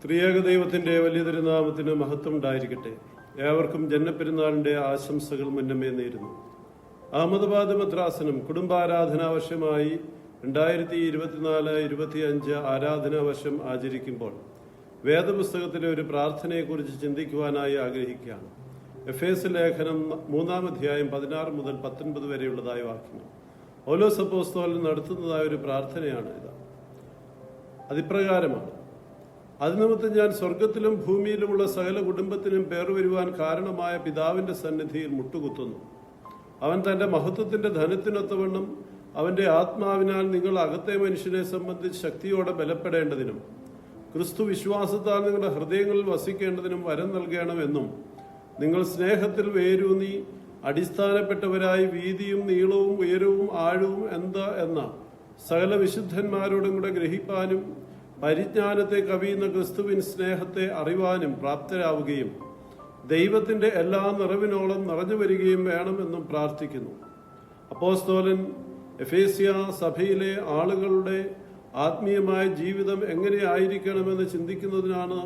ത്രിയേക ദൈവത്തിന്റെ വലിയ തിരുനാമത്തിന് മഹത്വം ഉണ്ടായിരിക്കട്ടെ. ഏവർക്കും ജന്മപ്പെരുന്നാളിന്റെ ആശംസകൾ മുന്നമേ നേരുന്നു. അഹമ്മദാബാദ് മദ്രാസനം കുടുംബാരാധനാ വർഷമായി 2024-25 ആരാധനാ വർഷം ആചരിക്കുമ്പോൾ വേദപുസ്തകത്തിലെ ഒരു പ്രാർത്ഥനയെക്കുറിച്ച് ചിന്തിക്കുവാനായി ആഗ്രഹിക്കുകയാണ്. എഫേസ് ലേഖനം 3-ാം അധ്യായം 16 മുതൽ 19 വരെയുള്ളതായ വാക്യങ്ങൾ പൗലോസ് അപ്പോസ്തലൻ നടത്തുന്നതായ ഒരു പ്രാർത്ഥനയാണ് ഇത്. അതിപ്രകാരമാണ്: അതിനിമിത്തം ഞാൻ സ്വർഗത്തിലും ഭൂമിയിലുമുള്ള സകല കുടുംബത്തിനും പേർ വരുവാൻ കാരണമായ പിതാവിന്റെ സന്നിധിയിൽ മുട്ടുകുത്തുന്നു. അവൻ തന്റെ മഹത്വത്തിന്റെ ധനത്തിനൊത്തവണ്ണം അവന്റെ ആത്മാവിനാൽ നിങ്ങൾ അകത്തെ മനുഷ്യനെ സംബന്ധിച്ച് ശക്തിയോടെ ബലപ്പെടേണ്ടതിനും ക്രിസ്തു വിശ്വാസത്താൽ നിങ്ങളുടെ ഹൃദയങ്ങളിൽ വസിക്കേണ്ടതിനും വരം നൽകണമെന്നും നിങ്ങൾ സ്നേഹത്തിൽ വേരൂന്നി അടിസ്ഥാനപ്പെട്ടവരായി വീതിയും നീളവും ഉയരവും ആഴവും എന്താ എന്ന സകല വിശുദ്ധന്മാരോടും കൂടെ ഗ്രഹിപ്പാനും പരിജ്ഞാനത്തെ കവിയുന്ന ക്രിസ്തുവിൻ സ്നേഹത്തെ അറിവാനും പ്രാപ്തരാവുകയും ദൈവത്തിന്റെ എല്ലാ നിറവിനോളം നിറഞ്ഞു വരികയും വേണമെന്നും പ്രാർത്ഥിക്കുന്നു. അപ്പോസ്തലൻ എഫേസ്യ സഭയിലെ ആളുകളുടെ ആത്മീയമായ ജീവിതം എങ്ങനെയായിരിക്കണമെന്ന് ചിന്തിക്കുന്നതിനാണ്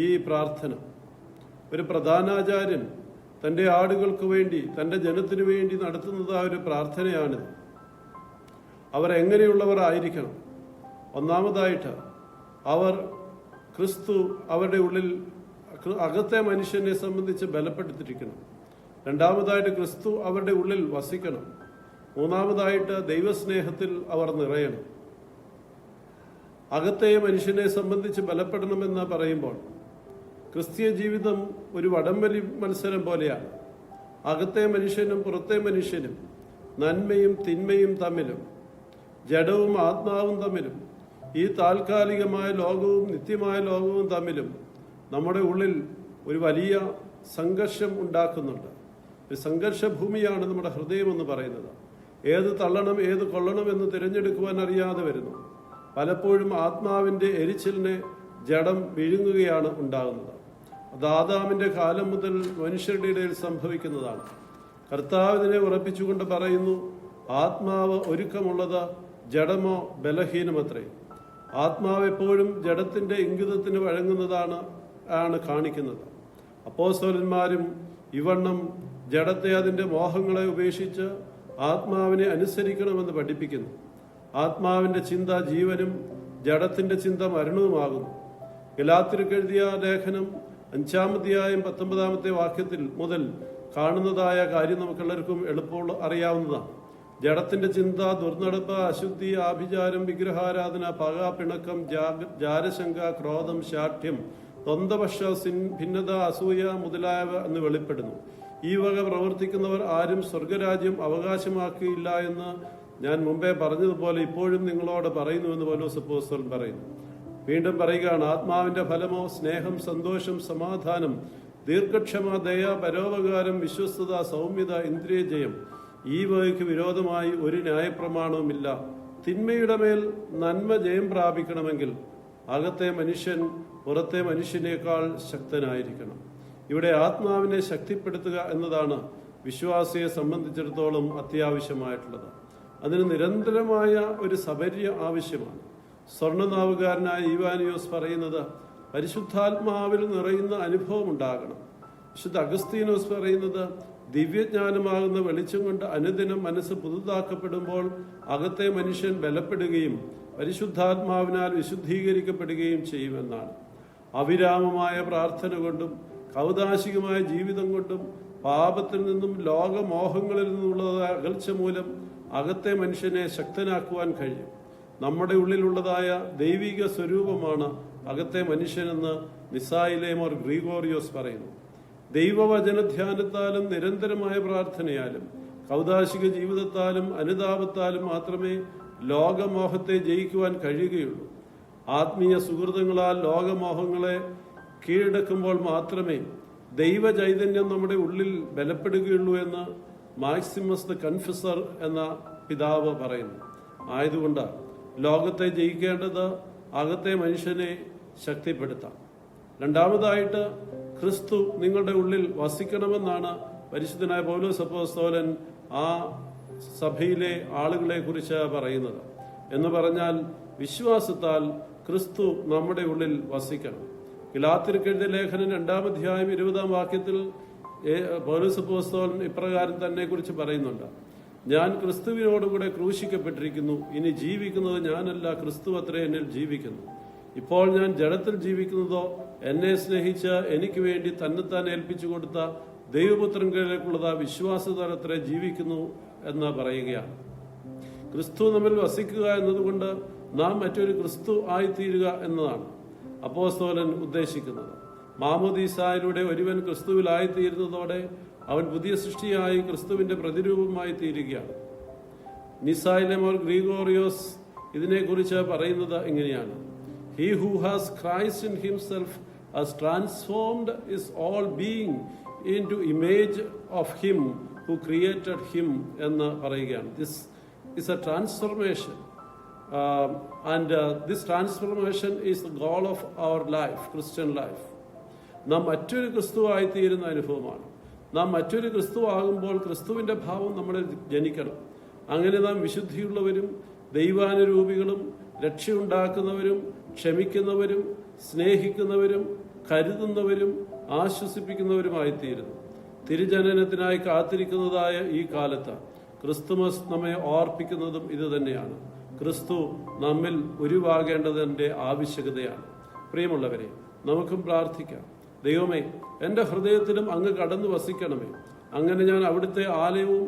ഈ പ്രാർത്ഥന. ഒരു പ്രധാനാചാര്യൻ തന്റെ ആടുകൾക്ക് വേണ്ടി, തന്റെ ജനത്തിനു വേണ്ടി നടത്തുന്നതായ ഒരു പ്രാർത്ഥനയാണിത്. അവർ എങ്ങനെയുള്ളവർ ആയിരിക്കണം? ഒന്നാമതായിട്ട് അവർ ക്രിസ്തു അവരുടെ ഉള്ളിൽ അകത്തെ മനുഷ്യനെ സംബന്ധിച്ച് ബലപ്പെടുത്തിയിരിക്കണം. രണ്ടാമതായിട്ട് ക്രിസ്തു അവരുടെ ഉള്ളിൽ വസിക്കണം. മൂന്നാമതായിട്ട് ദൈവസ്നേഹത്തിൽ അവർ നിറയണം. അകത്തെ മനുഷ്യനെ സംബന്ധിച്ച് ബലപ്പെടണമെന്ന് പറയുമ്പോൾ ക്രിസ്തീയ ജീവിതം ഒരു വടംവലി മത്സരം പോലെയാണ്. അകത്തെ മനുഷ്യനും പുറത്തെ മനുഷ്യനും, നന്മയും തിന്മയും തമ്മിലും ജഡവും ആത്മാവും തമ്മിലും, ഈ താൽക്കാലികമായ ലോകവും നിത്യമായ ലോകവും തമ്മിലും നമ്മുടെ ഉള്ളിൽ ഒരു വലിയ സംഘർഷം ഉണ്ടാക്കുന്നുണ്ട്. ഒരു സംഘർഷഭൂമിയാണ് നമ്മുടെ ഹൃദയം എന്ന് പറയുന്നത്. ഏത് തള്ളണം ഏത് കൊള്ളണം എന്ന് തിരഞ്ഞെടുക്കുവാൻ അറിയാതെ വരുന്നു. പലപ്പോഴും ആത്മാവിന്റെ എരിച്ചിലിനെ ജഡം വിഴുങ്ങുകയാണ് ഉണ്ടാകുന്നത്. അത് ആദാമിന്റെ കാലം മുതൽ മനുഷ്യരുടെ ഇടയിൽ സംഭവിക്കുന്നതാണ്. കർത്താവിനെ ഉറപ്പിച്ചുകൊണ്ട് പറയുന്നു, ആത്മാവ് ഒരുക്കമുള്ളത് ജഡമോ ബലഹീനമത്രേ. ആത്മാവ് എപ്പോഴും ജഡത്തിന്റെ ഇംഗിതത്തിന് വഴങ്ങുന്നതാണ് കാണിക്കുന്നത്. അപ്പോസ്തലന്മാരും ഇവണ്ണം ജഡത്തെ അതിന്റെ മോഹങ്ങളെ ഉപേക്ഷിച്ച് ആത്മാവിനെ അനുസരിക്കണമെന്ന് പഠിപ്പിക്കുന്നു. ആത്മാവിന്റെ ചിന്ത ജീവനും ജഡത്തിന്റെ ചിന്ത മരണവുമാകുന്നു. ഗലാത്യർക്ക് എഴുതിയ ലേഖനം 5-ാം അധ്യായം 19-ാമത്തെ വാക്യത്തിൽ മുതൽ കാണുന്നതായ കാര്യം നമുക്കെല്ലാവർക്കും എളുപ്പമുള്ള അറിയാവുന്നതാണ്. ജഡത്തിന്റെ ചിന്ത, ദുർനടപ്പ്, അശുദ്ധി, ആഭിചാരം, വിഗ്രഹാരാധന, പക, പിണക്കം, ജാരശങ്ക, ക്രോധം, ശാഠ്യം, ദ്വന്ദ്വപക്ഷ, ഭിന്നത, അസൂയ മുതലായവ എന്ന് വെളിപ്പെടുന്നു. ഈ വക പ്രവർത്തിക്കുന്നവർ ആരും സ്വർഗരാജ്യം അവകാശമാക്കിയില്ല എന്ന് ഞാൻ മുമ്പേ പറഞ്ഞതുപോലെ ഇപ്പോഴും നിങ്ങളോട് പറയുന്നുവെന്ന് പൗലോസ് അപ്പോസ്തലൻ പറയുന്നു. വീണ്ടും പറയുകയാണ്: ആത്മാവിന്റെ ഫലമോ സ്നേഹം, സന്തോഷം, സമാധാനം, ദീർഘക്ഷമ, ദയ, പരോപകാരം, വിശ്വസ്തത, സൗമ്യത, ഇന്ദ്രിയജയം. ഈ വകയ്ക്ക് വിരോധമായി ഒരു ന്യായപ്രമാണവുമില്ല. തിന്മയുടെ മേൽ നന്മ ജയം പ്രാപിക്കണമെങ്കിൽ അകത്തെ മനുഷ്യൻ പുറത്തെ മനുഷ്യനേക്കാൾ ശക്തനായിരിക്കണം. ഇവിടെ ആത്മാവിനെ ശക്തിപ്പെടുത്തുക എന്നതാണ് വിശ്വാസിയെ സംബന്ധിച്ചിടത്തോളം അത്യാവശ്യമായിട്ടുള്ളത്. അതിന് നിരന്തരമായ ഒരു സബര്യ ആവശ്യമാണ്. സ്വർണ്ണനാവുകാരനായ ഈവാനിയോസ് പറയുന്നത്, പരിശുദ്ധാത്മാവിൽ നിറയുന്ന അനുഭവം ഉണ്ടാകണം. വിശുദ്ധ അഗസ്തീനോസ് പറയുന്നത്, ദിവ്യജ്ഞാനമാകുന്ന വെളിച്ചം കൊണ്ട് അനുദിനം മനസ്സ് പുതുതാക്കപ്പെടുമ്പോൾ അകത്തെ മനുഷ്യൻ ബലപ്പെടുകയും പരിശുദ്ധാത്മാവിനാൽ വിശുദ്ധീകരിക്കപ്പെടുകയും ചെയ്യുമെന്നാണ്. അവിരാമമായ പ്രാർത്ഥന കൊണ്ടും കൗതാശികമായ ജീവിതം കൊണ്ടും പാപത്തിൽ നിന്നും ലോകമോഹങ്ങളിൽ നിന്നുള്ള അകൽച്ച മൂലം അകത്തെ മനുഷ്യനെ ശക്തനാക്കുവാൻ കഴിയും. നമ്മുടെ ഉള്ളിലുള്ളതായ ദൈവിക സ്വരൂപമാണ് അകത്തെ മനുഷ്യനെന്ന് മിസായിലെ മോർ ഗ്രിഗോറിയോസ് പറയുന്നു. ദൈവവചന ധ്യാനത്താലും നിരന്തരമായ പ്രാർത്ഥനയാലും കൗതാശിക ജീവിതത്താലും അനുതാപത്താലും മാത്രമേ ലോകമോഹത്തെ ജയിക്കുവാൻ കഴിയുകയുള്ളൂ. ആത്മീയ സുഹൃത്തുക്കളാൽ ലോകമോഹങ്ങളെ കീഴടക്കുമ്പോൾ മാത്രമേ ദൈവചൈതന്യം നമ്മുടെ ഉള്ളിൽ ബലപ്പെടുകയുള്ളൂ എന്ന് മാക്സിമസ് ദ കൺഫസർ എന്ന പിതാവ് പറയുന്നു. ആയതുകൊണ്ട് ലോകത്തെ ജയിക്കേണ്ടത് അകത്തെ മനുഷ്യനെ ശക്തിപ്പെടുത്താം. രണ്ടാമതായിട്ട് ക്രിസ്തു നിങ്ങളുടെ ഉള്ളിൽ വസിക്കണമെന്നാണ് പരിശുദ്ധനായ പൗലോസ് അപ്പോസ്തലൻ ആ സഭയിലെ ആളുകളെ കുറിച്ച് പറയുന്നത്. എന്ന് പറഞ്ഞാൽ വിശ്വാസത്താൽ ക്രിസ്തു നമ്മുടെ ഉള്ളിൽ വസിക്കണം. ഗലാത്യർക്ക് എഴുതിയ ലേഖനം 2-ാം അധ്യായം 20-ാം വാക്യത്തിൽ പൗലോസ് അപ്പോസ്തലൻ ഇപ്രകാരം തന്നെ കുറിച്ച് പറയുന്നുണ്ട്: ഞാൻ ക്രിസ്തുവിനോടുകൂടെ ക്രൂശിക്കപ്പെട്ടിരിക്കുന്നു, ഇനി ജീവിക്കുന്നത് ഞാനല്ല, ക്രിസ്തു അത്രേ എന്നിൽ ജീവിക്കുന്നു. ഇപ്പോൾ ഞാൻ ജഡത്തിൽ ജീവിക്കുന്നതോ എന്നെ സ്നേഹിച്ച് എനിക്ക് വേണ്ടി തന്നെത്താൻ ഏൽപ്പിച്ചു കൊടുത്ത ദൈവപുത്രനിലേക്കുള്ളതാ വിശ്വാസത്താലത്രേ ജീവിക്കുന്നു എന്ന് പറയുകയാണ്. ക്രിസ്തു നമ്മിൽ വസിക്കുക എന്നതുകൊണ്ട് നാം മറ്റൊരു ക്രിസ്തു ആയിത്തീരുക എന്നതാണ് അപ്പോസ്തലൻ ഉദ്ദേശിക്കുന്നത്. മാമോദീസായിലൂടെ ഒരുവൻ ക്രിസ്തുവിലായിത്തീരുന്നതോടെ അവൻ പുതിയ സൃഷ്ടിയായി ക്രിസ്തുവിന്റെ പ്രതിരൂപമായി തീരുകയാണ്. നിസായിലെമോർ ഗ്രിഗോറിയോസ് ഇതിനെക്കുറിച്ച് പറയുന്നത് ഇങ്ങനെയാണ്: He who has Christ in himself has transformed his all being into image of him who created him എന്ന് പറയുകയാണ്. This is a transformation. And this transformation is the goal of our life, Christian life. നാം മറ്റൊരു ക്രിസ്തുവായി തീരുന്ന അനുഭവമാണ്. നാം മറ്റൊരു ക്രിസ്തു ആകുമ്പോൾ ക്രിസ്തുവിന്റെ ഭാവം നമ്മളിൽ ജനിക്കണം. അങ്ങനെ നാം വിശുദ്ധിയുള്ളവരും ദൈവാനുരൂപികളും രക്ഷയുണ്ടാക്കുന്നവരും ക്ഷമിക്കുന്നവരും സ്നേഹിക്കുന്നവരും കരുതുന്നവരും ആശ്വസിപ്പിക്കുന്നവരുമായിത്തീരുന്നു. തിരുജനനത്തിനായി കാത്തിരിക്കുന്നതായ ഈ കാലത്ത് ക്രിസ്തുമസ് നമ്മെ ഓർപ്പിക്കുന്നതും ഇത് തന്നെയാണ്. ക്രിസ്തു നമ്മിൽ ഉരുവാകേണ്ടതിന്റെ ആവശ്യകതയാണ്. പ്രിയമുള്ളവരെ, നമുക്കും പ്രാർത്ഥിക്കാം: ദൈവമേ, എൻ്റെ ഹൃദയത്തിലും അങ്ങ് കടന്നു വസിക്കണമേ. അങ്ങനെ ഞാൻ അവിടുത്തെ ആലയവും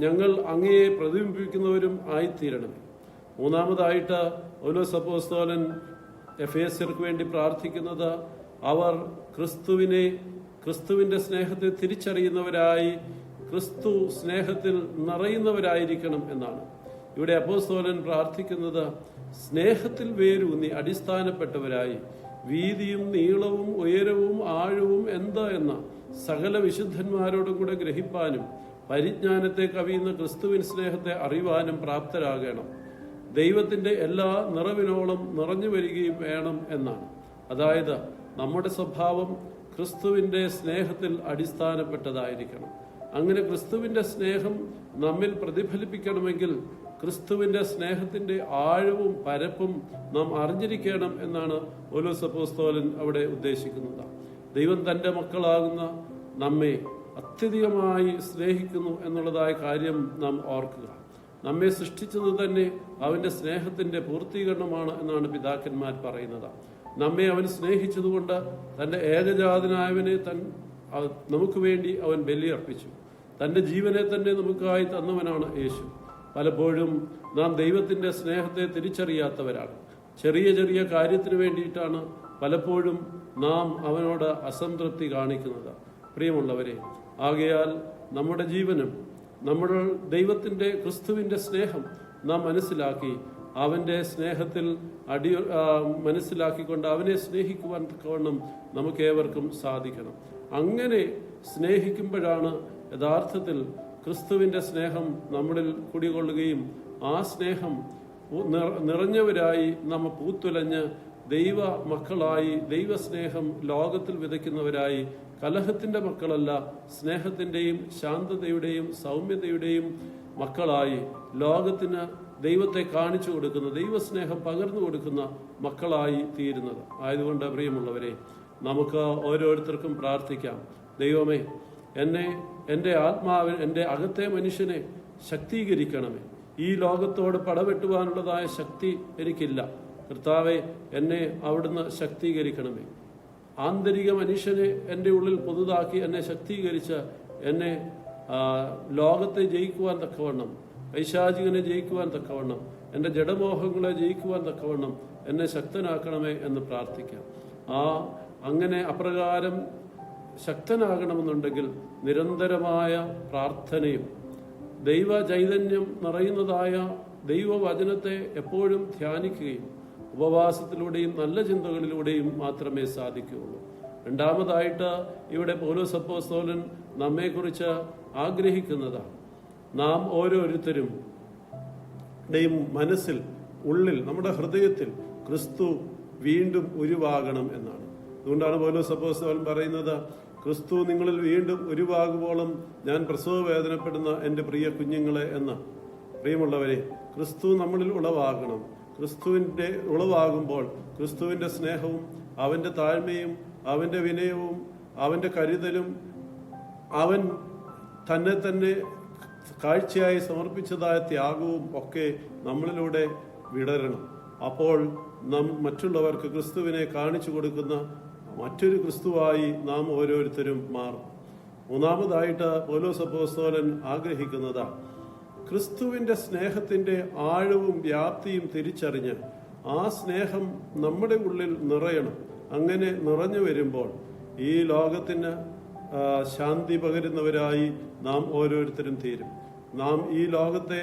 ഞങ്ങൾ അങ്ങയെ പ്രതിബിംബിക്കുന്നവരും ആയിത്തീരണമേ. മൂന്നാമതായിട്ട് പൗലോസ് അപ്പോസ്തലൻ എഫേസ്യർക്ക് വേണ്ടി പ്രാർത്ഥിക്കുന്നത് അവർ ക്രിസ്തുവിന്റെ സ്നേഹത്തെ തിരിച്ചറിയുന്നവരായി ക്രിസ്തു സ്നേഹത്തിൽ നിറയുന്നവരായിരിക്കണം എന്നാണ്. ഇവിടെ അപ്പോസ്തലൻ പ്രാർത്ഥിക്കുന്നത് സ്നേഹത്തിൽ വേരൂന്നി അടിസ്ഥാനപ്പെട്ടവരായി വീതിയും നീളവും ഉയരവും ആഴവും എന്താ എന്ന സകല വിശുദ്ധന്മാരോടും കൂടെ ഗ്രഹിപ്പാനും പരിജ്ഞാനത്തെ കവിയുന്ന ക്രിസ്തുവിൻ സ്നേഹത്തെ അറിയുവാനും പ്രാപ്തരാകണം. ദൈവത്തിന്റെ എല്ലാ നിറവിനോളം നിറഞ്ഞു വരികയും വേണം എന്നാണ്. അതായത് നമ്മുടെ സ്വഭാവം ക്രിസ്തുവിന്റെ സ്നേഹത്തിൽ അടിസ്ഥാനപ്പെട്ടതായിരിക്കണം. അങ്ങനെ ക്രിസ്തുവിന്റെ സ്നേഹം നമ്മിൽ പ്രതിഫലിപ്പിക്കണമെങ്കിൽ ക്രിസ്തുവിന്റെ സ്നേഹത്തിന്റെ ആഴവും പരപ്പും നാം അറിഞ്ഞിരിക്കണം എന്നാണ് പൗലോസ് അപ്പോസ്തലൻ അവിടെ ഉദ്ദേശിക്കുന്നത്. ദൈവം തന്റെ മക്കളാകുന്ന നമ്മെ അത്യധികമായി സ്നേഹിക്കുന്നു എന്നുള്ളതായ കാര്യം നാം ഓർക്കുക. നമ്മെ സൃഷ്ടിച്ചത് തന്നെ അവന്റെ സ്നേഹത്തിന്റെ പൂർത്തീകരണമാണ് എന്നാണ് പിതാക്കന്മാർ പറയുന്നത്. നമ്മെ അവൻ സ്നേഹിച്ചതുകൊണ്ട് തന്റെ ഏകജാതനായവനെ നമുക്ക് വേണ്ടി അവൻ ബലിയർപ്പിച്ചു. തന്റെ ജീവനെ തന്നെ നമുക്കായി തന്നവനാണ് യേശു. പലപ്പോഴും നാം ദൈവത്തിന്റെ സ്നേഹത്തെ തിരിച്ചറിയാത്തവരാണ്. ചെറിയ ചെറിയ കാര്യത്തിന് വേണ്ടിയിട്ടാണ് പലപ്പോഴും നാം അവനോട് അസംതൃപ്തി കാണിക്കുന്നത്. പ്രിയമുള്ളവരെ, ആകയാൽ നമ്മുടെ ജീവനും നമ്മുടെ ദൈവത്തിന്റെ ക്രിസ്തുവിന്റെ സ്നേഹം നാം മനസ്സിലാക്കി അവന്റെ സ്നേഹത്തിൽ മനസ്സിലാക്കിക്കൊണ്ട് അവനെ സ്നേഹിക്കുവാൻ തക്കവണ്ണം നമുക്ക് ഏവർക്കും സാധിക്കണം. അങ്ങനെ സ്നേഹിക്കുമ്പോഴാണ് യഥാർത്ഥത്തിൽ ക്രിസ്തുവിന്റെ സ്നേഹം നമ്മളിൽ കുടികൊള്ളുകയും ആ സ്നേഹം നിറഞ്ഞവരായി നമ്മ പൂത്തുലഞ്ഞ് ദൈവ മക്കളായി ദൈവസ്നേഹം ലോകത്തിൽ വിതയ്ക്കുന്നവരായി കലഹത്തിന്റെ മക്കളല്ല, സ്നേഹത്തിന്റെയും ശാന്തതയുടെയും സൗമ്യതയുടെയും മക്കളായി ലോകത്തിന് ദൈവത്തെ കാണിച്ചു കൊടുക്കുന്ന ദൈവസ്നേഹം പകർന്നു കൊടുക്കുന്ന മക്കളായി തീരുന്നത് ആയതുകൊണ്ട് പ്രിയമുള്ളവരെ, നമുക്ക് ഓരോരുത്തർക്കും പ്രാർത്ഥിക്കാം. ദൈവമേ, എൻ്റെ ആത്മാവിൽ എൻ്റെ അകത്തെ മനുഷ്യനെ ശക്തീകരിക്കണമേ. ഈ ലോകത്തോട് പടവെട്ടുവാനുള്ളതായ ശക്തി എനിക്കില്ല. കർത്താവെ, എന്നെ അവിടുന്ന് ശക്തീകരിക്കണമേ. ആന്തരിക മനുഷ്യനെ എൻ്റെ ഉള്ളിൽ പുതുതാക്കി എന്നെ ശക്തീകരിച്ച് എന്നെ ലോകത്തെ ജയിക്കുവാൻ തക്കവണ്ണം, പൈശാചികനെ ജയിക്കുവാൻ തക്കവണ്ണം, എൻ്റെ ജഡമോഹങ്ങളെ ജയിക്കുവാൻ തക്കവണ്ണം എന്നെ ശക്തനാക്കണമേ എന്ന് പ്രാർത്ഥിക്കാം. അങ്ങനെ അപ്രകാരം ശക്തനാകണമെന്നുണ്ടെങ്കിൽ നിരന്തരമായ പ്രാർത്ഥനയും ദൈവ ചൈതന്യം നിറയുന്നതായ ദൈവവചനത്തെ എപ്പോഴും ധ്യാനിക്കുകയും ഉപവാസത്തിലൂടെയും നല്ല ചിന്തകളിലൂടെയും മാത്രമേ സാധിക്കുകയുള്ളൂ. രണ്ടാമതായിട്ട് ഇവിടെ പൗലോസ് അപ്പോസ്തലൻ നമ്മെക്കുറിച്ച് ആഗ്രഹിക്കുന്നതാണ്, നാം ഓരോരുത്തരും മനസ്സിൽ, ഉള്ളിൽ, നമ്മുടെ ഹൃദയത്തിൽ ക്രിസ്തു വീണ്ടും ഉരുവാകണം എന്നാണ്. അതുകൊണ്ടാണ് പൗലോസ് അപ്പോസ്തലൻ പറയുന്നത്, ക്രിസ്തു നിങ്ങളിൽ വീണ്ടും ഉരുവാകുവോളം ഞാൻ പ്രസവ വേദനപ്പെടുന്ന എൻ്റെ പ്രിയ കുഞ്ഞുങ്ങളെ എന്ന്. പ്രിയമുള്ളവരെ, ക്രിസ്തു നമ്മളിൽ ഉളവാകണം. ക്രിസ്തുവിൻ്റെ ഉളവാകുമ്പോൾ ക്രിസ്തുവിൻ്റെ സ്നേഹവും അവൻ്റെ താഴ്മയും അവൻ്റെ വിനയവും അവൻ്റെ കരുതലും അവൻ തന്നെ തന്നെ കാഴ്ചയായി സമർപ്പിച്ചതായ ത്യാഗവും ഒക്കെ നമ്മളിലൂടെ വിടരണം. അപ്പോൾ നാം മറ്റുള്ളവർക്ക് ക്രിസ്തുവിനെ കാണിച്ചു കൊടുക്കുന്ന മറ്റൊരു ക്രിസ്തുവായി നാം ഓരോരുത്തരും മാറും. മൂന്നാമതായിട്ട് പൗലോസ് അപ്പോസ്തലൻ ആഗ്രഹിക്കുന്നത് ക്രിസ്തുവിന്റെ സ്നേഹത്തിന്റെ ആഴവും വ്യാപ്തിയും തിരിച്ചറിഞ്ഞ് ആ സ്നേഹം നമ്മുടെ ഉള്ളിൽ നിറയണം. അങ്ങനെ നിറഞ്ഞു വരുമ്പോൾ ഈ ലോകത്തിന് ശാന്തി പകരുന്നവരായി നാം ഓരോരുത്തരും തീരും. നാം ഈ ലോകത്തെ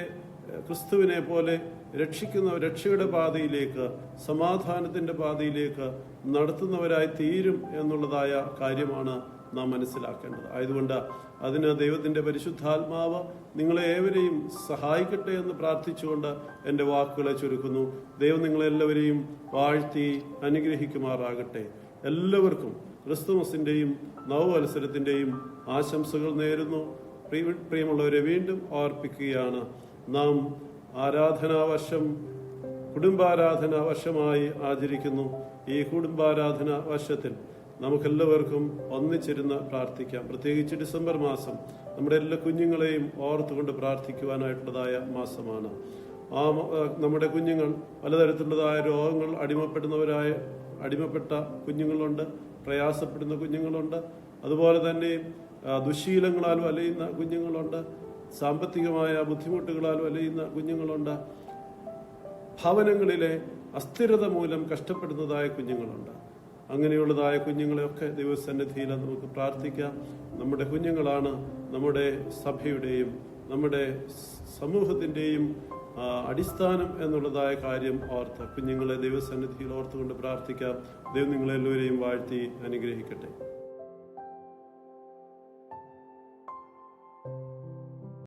ക്രിസ്തുവിനെ പോലെ രക്ഷയുടെ പാതയിലേക്ക്, സമാധാനത്തിന്റെ പാതയിലേക്ക് നടത്തുന്നവരായി തീരും എന്നുള്ളതായ കാര്യമാണ് നാം മനസ്സിലാക്കേണ്ടത്. ആയതുകൊണ്ട് അതിന് ദൈവത്തിന്റെ പരിശുദ്ധാത്മാവ് നിങ്ങളെ ഏവരെയും സഹായിക്കട്ടെ എന്ന് പ്രാർത്ഥിച്ചുകൊണ്ട് എൻ്റെ വാക്കുകളെ ചുരുക്കുന്നു. ദൈവം നിങ്ങളെല്ലാവരെയും വാഴ്ത്തി അനുഗ്രഹിക്കുമാറാകട്ടെ. എല്ലാവർക്കും ക്രിസ്തുമസിന്റെയും നവവത്സരത്തിന്റെയും ആശംസകൾ നേരുന്നു. പ്രിയമുള്ളവരെ, വീണ്ടും ഓർപ്പിക്കുകയാണ്, നാം ആരാധനാവർഷം കുടുംബാരാധനാ വർഷമായി ആചരിക്കുന്നു. ഈ കുടുംബാരാധനാ വർഷത്തിൽ നമുക്കെല്ലാവർക്കും ഒന്നിച്ചിരുന്ന് പ്രാർത്ഥിക്കാം. പ്രത്യേകിച്ച് ഡിസംബർ മാസം നമ്മുടെ എല്ലാ കുഞ്ഞുങ്ങളെയും ഓർത്തുകൊണ്ട് പ്രാർത്ഥിക്കുവാനായിട്ടുള്ളതായ മാസമാണ്. നമ്മുടെ കുഞ്ഞുങ്ങൾ പലതരത്തിലുള്ളതായ രോഗങ്ങൾ അടിമപ്പെട്ട കുഞ്ഞുങ്ങളുണ്ട്, പ്രയാസപ്പെടുന്ന കുഞ്ഞുങ്ങളുണ്ട്. അതുപോലെ തന്നെ ദുശ്ശീലങ്ങളാൽ വലയുന്ന കുഞ്ഞുങ്ങളുണ്ട്, സാമ്പത്തികമായ ബുദ്ധിമുട്ടുകളാൽ വലയുന്ന കുഞ്ഞുങ്ങളുണ്ട്, ഭവനങ്ങളിലെ അസ്ഥിരത മൂലം കഷ്ടപ്പെടുന്നതായ കുഞ്ഞുങ്ങളുണ്ട്. അങ്ങനെയുള്ളതായ കുഞ്ഞുങ്ങളെയൊക്കെ ദൈവസന്നിധിയിൽ നമുക്ക് പ്രാർത്ഥിക്കാം. നമ്മുടെ കുഞ്ഞുങ്ങളാണ് നമ്മുടെ സഭയുടെയും നമ്മുടെ സമൂഹത്തിന്റെയും അടിസ്ഥാനം എന്നുള്ളതായ കാര്യം ഓർത്ത് കുഞ്ഞുങ്ങളെ ദൈവസന്നിധിയിൽ ഓർത്തുകൊണ്ട് പ്രാർത്ഥിക്കാം. ദൈവം നിങ്ങളെല്ലാവരെയും വാഴ്ത്തി അനുഗ്രഹിക്കട്ടെ.